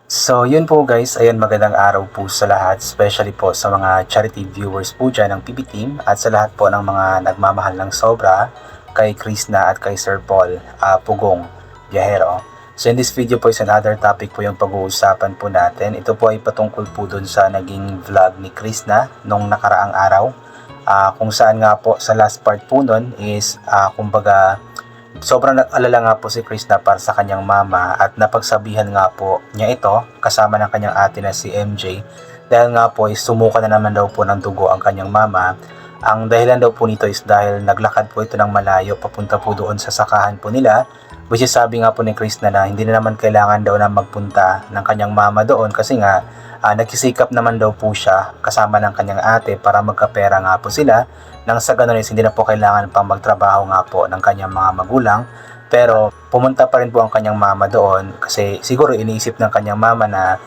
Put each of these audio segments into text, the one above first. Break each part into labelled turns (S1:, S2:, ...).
S1: So yun po guys, ayan magandang araw po sa lahat, especially po sa mga charity viewers po dyan ng PB Team at sa lahat po ng mga nagmamahal ng sobra kay Krishna at kay Sir Paul Pugong Biyahero. So in this video po is another topic po yung pag-uusapan po natin. Ito po ay patungkol po dun sa naging vlog ni Krishna nung nakaraang araw. Kung saan nga po sa last part po nun is kumbaga sobrang nag-alala nga po si Krishna para sa kanyang mama at napagsabihan nga po niya ito kasama ng kanyang ate na si MJ dahil nga po is sumuka na naman daw po ng dugo ang kanyang mama. Ang dahilan daw po nito is dahil naglakad po ito ng malayo papunta po doon sa sakahan po nila, which is sabi nga po ni Krishna na hindi na naman kailangan daw na magpunta ng kanyang mama doon kasi nga nagsisikap naman daw po siya kasama ng kanyang ate para magkapera nga po sila nang sa ganun is hindi na po kailangan pang magtrabaho nga po ng kanyang mga magulang. Pero pumunta pa rin po ang kanyang mama doon kasi siguro iniisip ng kanyang mama na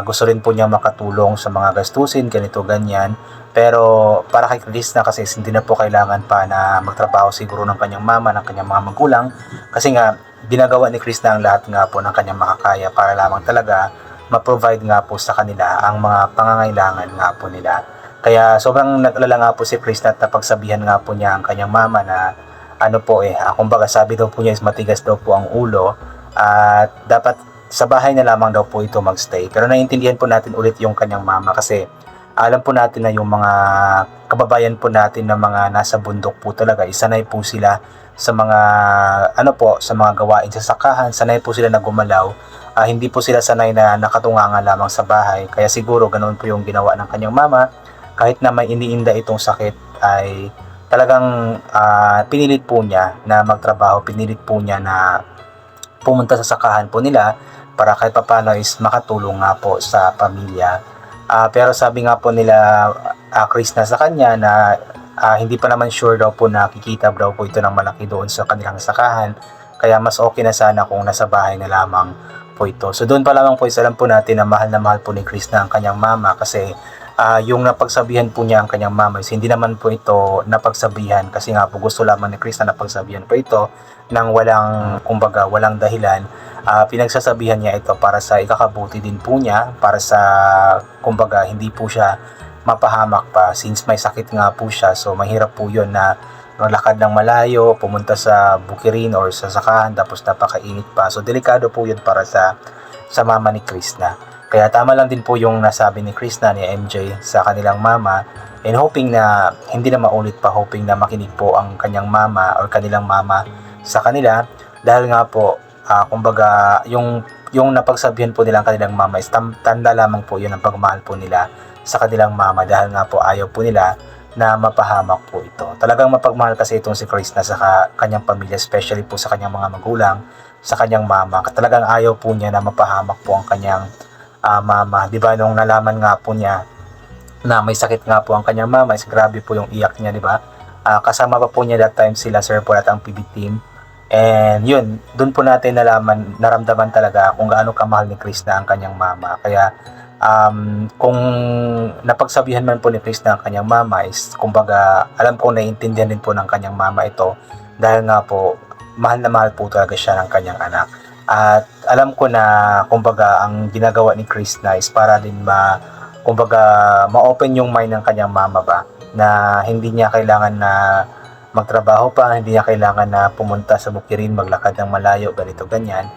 S1: gusto rin po niya makatulong sa mga gastusin, ganito ganyan. Pero para kay Krishna kasi hindi na po kailangan pa na magtrabaho siguro ng kanyang mama, ng kanyang mga magulang kasi nga ginagawa ni Krishna ang lahat nga po ng kanyang makakaya para lamang talaga ma-provide nga po sa kanila ang mga pangangailangan nga po nila. Kaya sobrang nag-alala nga po si Krishna at napagsabihan nga po niya ang kanyang mama na kumbaga sabi daw po niya is matigas daw po ang ulo at dapat sa bahay na lamang daw po ito magstay. Pero naiintindihan po natin ulit yung kanyang mama kasi alam po natin na yung mga kababayan po natin na mga nasa bundok po talaga, isanay po sila sa mga sa mga gawain sa sakahan, sanay po sila na gumalaw. Hindi po sila sanay na nakatunganga lamang sa bahay. Kaya siguro ganoon po yung ginawa ng kanyang mama. Kahit na may iniinda itong sakit ay talagang pinilit po niya na magtrabaho, pinilit po niya na pumunta sa sakahan po nila para kahit papano is makatulong nga po sa pamilya. Pero sabi nga po nila Krishna sa kanya na hindi pa naman sure daw po na kikita daw po ito ng malaki doon sa kanilang sakahan. Kaya mas okay na sana kung nasa bahay na lamang po ito. So doon pa lamang po is alam po natin na mahal po ni Krishna ang kanyang mama kasi yung napagsabihan po niya ang kanyang mama is hindi naman po ito napagsabihan kasi nga po gusto lamang ni Krishna napagsabihan po ito nang walang dahilan. Pinagsasabihan niya ito para sa ikakabuti din po niya, para sa hindi po siya mapahamak pa since may sakit nga po siya. So mahirap po yun na maglakad ng malayo, pumunta sa bukirin or sa sakahan tapos napakainit pa. So delikado po yun para sa mama ni Krishna. Kaya tama lang din po yung nasabi ni Krishna ni MJ sa kanilang mama and hoping na hindi na maulit pa, hoping na makinig po ang kanyang mama or kanilang mama sa kanila dahil nga po yung napagsabihan po nilang kanilang mama is tanda lamang po yun ang pagmahal po nila sa kanilang mama dahil nga po ayaw po nila na mapahamak po ito. Talagang mapagmahal kasi itong si Krishna sa kanyang pamilya, especially po sa kanyang mga magulang, sa kanyang mama. Talagang ayaw po niya na mapahamak po ang kanyang mama. Di ba nung nalaman nga po niya na may sakit nga po ang kanyang mama, is grabe po yung iyak niya, di ba? Kasama pa po niya that time sila Sir Paul at ang PB Team. And yun, doon po natin naramdaman talaga kung gaano kamahal ni Krishna ang kanyang mama. Kaya kung napagsabihan man po ni Krishna ang kanyang mama is alam ko naiintindihan din po ng kanyang mama ito dahil nga po mahal na mahal po talaga siya ng kanyang anak. At alam ko na ang ginagawa ni Krishna is para din ma-open yung mind ng kanyang mama ba na hindi niya kailangan na magtrabaho pa, hindi niya kailangan na pumunta sa bukirin, maglakad ng malayo, ganito ganyan.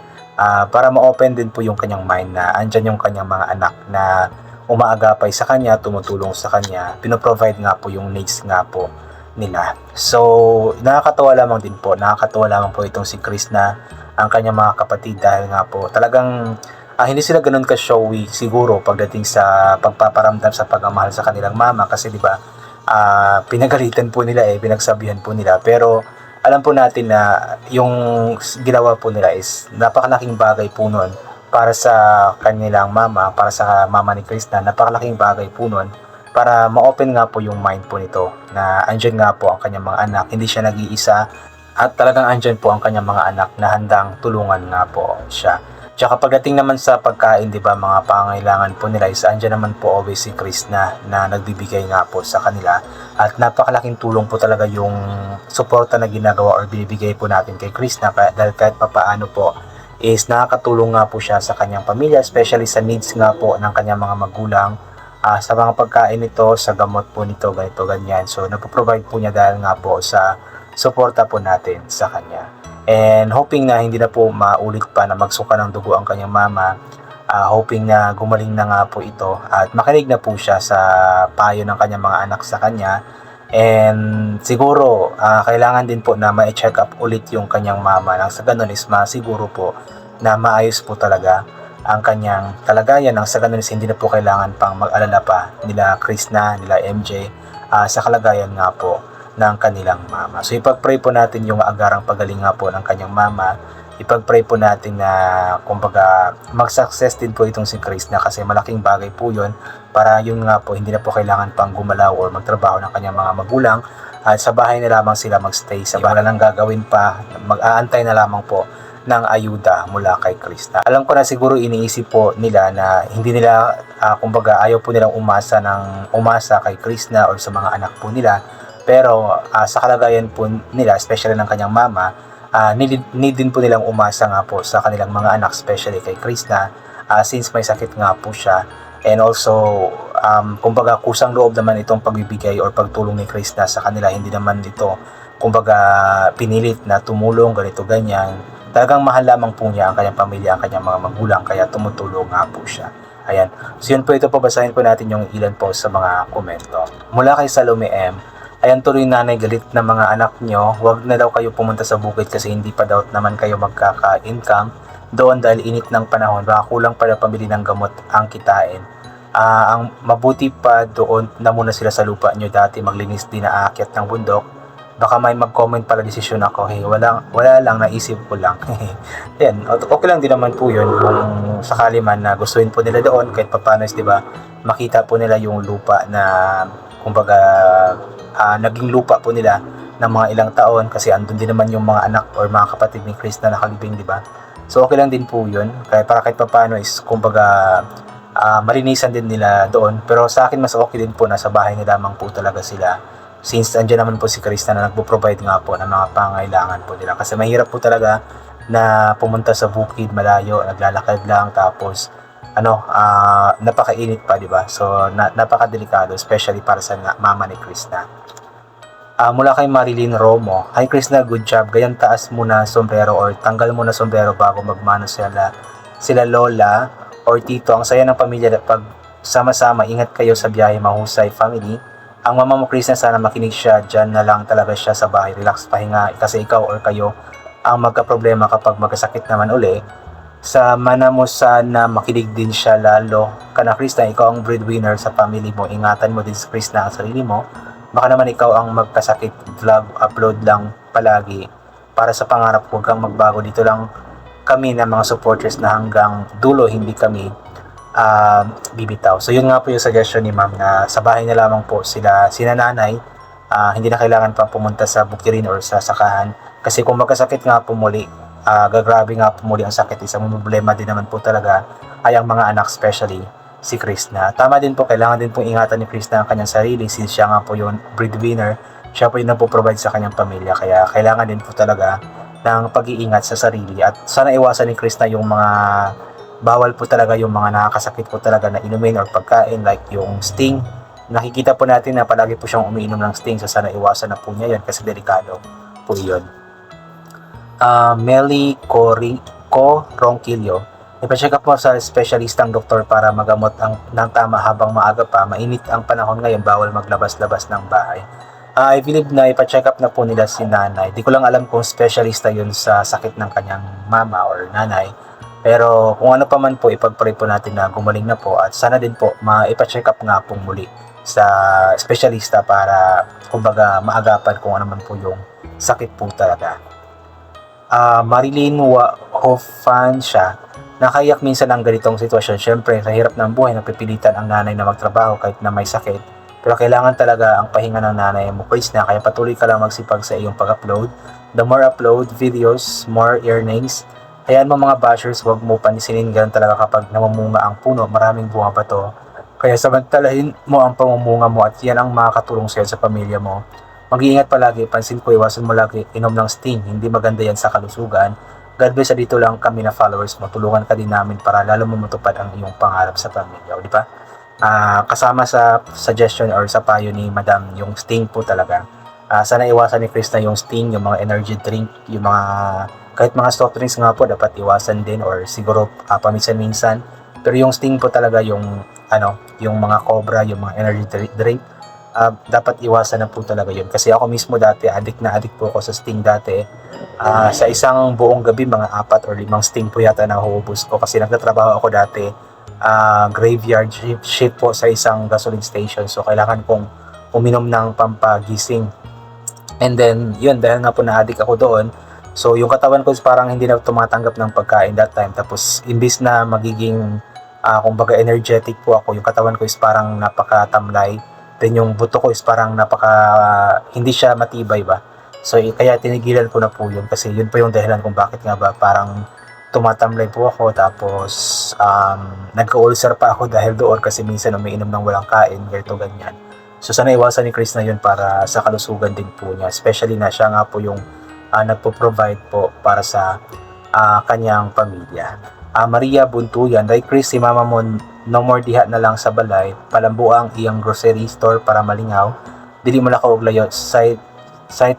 S1: Para ma-open din po yung kanyang mind na andyan yung kanyang mga anak na umaagapay sa kanya, tumutulong sa kanya, pinoprovide nga po yung needs nga po nila. So nakakatawa lamang po itong si Krishna, ang kanyang mga kapatid dahil nga po talagang hindi sila ganun ka-showy siguro pagdating sa pagpaparamdam sa pagmamahal sa kanilang mama kasi di ba pinagalitan po nila pinagsabihan po nila, pero alam po natin na yung ginawa po nila is napakalaking bagay po nun para sa kanilang mama, para sa mama ni Krishna. Napakalaking bagay po nun para ma-open nga po yung mind po nito na andyan nga po ang kanyang mga anak, hindi siya nag-iisa at talagang andyan po ang kanyang mga anak na handang tulungan nga po siya. Tsaka pagdating naman sa pagkain, di ba, mga pangangailangan po nila is andyan naman po always si Krishna na nagbibigay nga po sa kanila. At napakalaking tulong po talaga yung suporta na ginagawa or binibigay po natin kay Krishna dahil kahit papaano po is nakakatulong nga po siya sa kanyang pamilya, especially sa needs nga po ng kanyang mga magulang, sa mga pagkain nito, sa gamot po nito, ganito, ganyan. So, nagpo-provide po niya dahil nga po sa suporta po natin sa kanya. And hoping na hindi na po maulit pa na magsuka ng dugo ang kanyang mama, hoping na gumaling na nga po ito at makinig na po siya sa payo ng kanyang mga anak sa kanya. And siguro, kailangan din po na ma-check up ulit yung kanyang mama nang sa ganun is masiguro po na maayos po talaga ang kanyang kalagayan nang sa ganun is hindi na po kailangan pang mag-alala pa nila Krishna, nila MJ sa kalagayan nga po ng kanilang mama. So ipag-pray po natin yung agarang pagaling nga po ng kanyang mama. Ipag-pray po natin na kumbaga mag-success din po itong si Krishna kasi malaking bagay po yun para yun nga po hindi na po kailangan pang gumalaw or magtrabaho ng kanyang mga magulang at sa bahay na lamang sila magstay, sa bahay na lang gagawin pa, mag-aantay na lamang po ng ayuda mula kay Krishna. Alam ko na siguro iniisip po nila na hindi nila kumbaga ayaw po nilang umasa kay Krishna or sa mga anak po nila, pero sa kalagayan po nila, especially ng kanyang mama, need din po nilang umasa nga po sa kanilang mga anak, especially kay Krishna, since may sakit nga po siya. And also, kumbaga kusang loob naman itong pagbibigay or pagtulong ni Krishna sa kanila. Hindi naman ito kumbaga pinilit na tumulong, ganito, ganyan. Talagang mahal lamang po niya ang kanyang pamilya, ang kanyang mga magulang, kaya tumutulong nga po siya. Ayan. So yun po, ito po, basahin po natin yung ilan po sa mga komento. Mula kay Salome M. Ayan, tuloy nanay, galit na mga anak nyo. Huwag na daw kayo pumunta sa bukid kasi hindi pa daw naman kayo magkaka-income doon dahil init ng panahon. Baka kulang para pamili ng gamot ang kitain. Ang mabuti pa doon na muna sila sa lupa nyo dati, maglinis din na aakyat ng bundok. Baka may mag-comment pala desisyon ako. Hey, wala lang, naisip ko lang. Yan, okay lang din naman po yun kung sakali man na gustuin po nila doon kahit papaano is, di ba, makita po nila yung lupa na kumbaga naging lupa po nila ng mga ilang taon kasi andun din naman yung mga anak or mga kapatid ni Chris na nakalibing, di ba? So okay lang din po yun. Kaya para kahit papaano is kumbaga malinisan din nila doon. Pero sa akin mas okay din po na sa bahay nila lamang po talaga sila. Since andyan naman po si Krishna na nagpo-provide nga po ng mga pangailangan po nila. Kasi mahirap po talaga na pumunta sa bukid malayo, naglalakad lang, tapos napakainit pa, di ba? So napakadelikado, especially para sa mama ni Krishna. Mula kay Marilyn Romo. Hi Krishna, good job. Ganyan taas muna sombrero or tanggal muna sombrero bago magmano sila lola or tito. Ang saya ng pamilya pag sama-sama. Ingat kayo sa biyahe, mahusay family. Ang mama mo Krishna, sana makinig siya, dyan na lang talaga siya sa bahay, relax, pahinga, kasi ikaw or kayo ang magka-problema kapag magkasakit naman uli. Sa mana mo sana makinig din siya lalo ka na Krishna, ikaw ang breadwinner sa family mo, ingatan mo din sa Krishna ang sarili mo, baka naman ikaw ang magkasakit, vlog, upload lang palagi, para sa pangarap, huwag kang magbago, dito lang kami na mga supporters na hanggang dulo hindi kami bibitaw. So yun nga po yung suggestion ni ma'am na sa bahay na lamang po sina nanay, hindi na kailangan pa pumunta sa bukirin or sa sakahan kasi kung magkasakit nga po muli, gagrabe nga po muli ang sakit, isang problema din naman po talaga ay ang mga anak, especially si Krishna. Tama din po, kailangan din po ingatan ni Krishna ang kanyang sarili since siya nga po yung breadwinner, siya po yung nagpo-provide sa kanyang pamilya, kaya kailangan din po talaga ng pag-iingat sa sarili at sana iwasan ni Krishna yung mga bawal po talaga, yung mga nakakasakit po talaga na inumin or pagkain like yung Sting. Nakikita po natin na palagi po siyang umiinom ng Sting, so sana iwasan na po niya yan kasi delikado po yun. Melly Ronquillo, ipacheck up po sa specialistang doktor para magamot ng tama habang maaga pa. Mainit ang panahon ngayon, bawal maglabas-labas ng bahay. I believe na ipacheck up na po nila si nanay. Di ko lang alam kung specialista yun sa sakit ng kanyang mama or nanay. Pero kung ano pa man po, ipag-pray po natin na gumaling na po at sana din po maipa-check up nga po muli sa espesyalista para kumbaga maagapan kung ano man po yung sakit po talaga. Marilyn Hofan siya, nakaiyak minsan ang ganitong sitwasyon. Siyempre, sa hirap ng buhay, napipilitan ang nanay na magtrabaho kahit na may sakit. Pero kailangan talaga ang pahinga ng nanay mo, Krishna, kaya patuloy ka lang magsipag sa iyong pag-upload. The more upload videos, more earnings. Ayan mo mga bashers, huwag mo panisinin, ganun talaga kapag namumunga ang puno, maraming bunga pa to. Kaya samantalahin mo ang pamumunga mo at yan ang makakatulong sa'yo sa pamilya mo. Mag-iingat palagi, pansin ko, iwasan mo lagi inom ng Sting, hindi maganda yan sa kalusugan. God bless, dito lang kami na followers mo. Tulungan ka din namin para lalo mo matupad ang iyong pangarap sa pamilya. O, di ba? Kasama sa suggestion or sa payo ni Madam yung Sting po talaga. Sana iwasan ni Chris na yung Sting, yung mga energy drink, yung mga kahit mga soft drinks nga po dapat iwasan din, or siguro paminsan-minsan. Pero yung Sting po talaga, yung yung mga Cobra, yung mga energy drink, dapat iwasan na po talaga yun. Kasi ako mismo dati, addict po ako sa Sting dati. Sa isang buong gabi, mga 4 or 5 Sting po yata na huubos ko, kasi nagtatrabaho ako dati graveyard shift po sa isang gasoline station. So kailangan kong uminom ng pampagising. And then yun, dahil nga po na-addict ako doon, so yung katawan ko is parang hindi na tumatanggap ng pagkain that time. Tapos imbis na magiging kumbaga energetic po ako, yung katawan ko is parang napakatamlay. Then yung buto ko is parang hindi siya matibay ba. So kaya tinigilan ko na po yun, kasi yun po yung dahilan kung bakit nga ba parang tumatamlay po ako. Tapos nagka-ulcer pa ako dahil doon, kasi minsan umiinom ng walang kain, ganito ganyan. So sana iwasan ni Chris na yun para sa kalusugan din po niya, especially na siya nga po yung nagpo-provide po para sa kanyang pamilya. Maria Buntuyan, Day Chris, si mama mo no more diha na lang sa balay, palambuang iyang grocery store para malingaw, dili mo lakaw og layo, site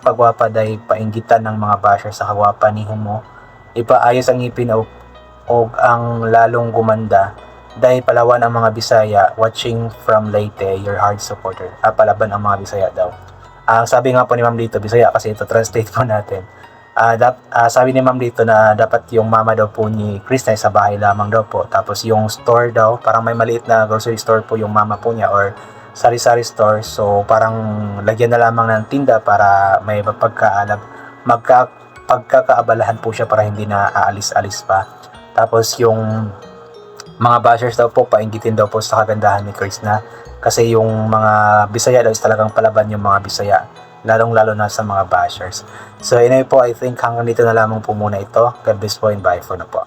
S1: pagwapa day painggitan ng mga basher sa kagwapa ni mo, ipaayos ang ngipin og ang lalong gumanda, dahil palawan ang mga Bisaya, watching from Leyte, your hard supporter. Palaban ang mga Bisaya daw. Sabi nga po ni Ma'am dito, Bisaya kasi ito, translate po natin. Sabi ni Ma'am dito na dapat yung mama daw po ni Chris na sa bahay lamang daw po. Tapos yung store daw, parang may maliit na grocery store po yung mama po niya, or sari-sari store. So parang lagyan na lamang ng tinda para may pagkakaabalahan po siya para hindi na aalis-alis pa. Tapos yung mga bashers daw po, painggitin daw po sa kagandahan ni Chris na, kasi yung mga Bisaya daw is talagang palaban yung mga Bisaya, lalong-lalo na sa mga bashers. So anyway po, I think hanggang dito na lamang po muna ito. God bless po and bye for na po.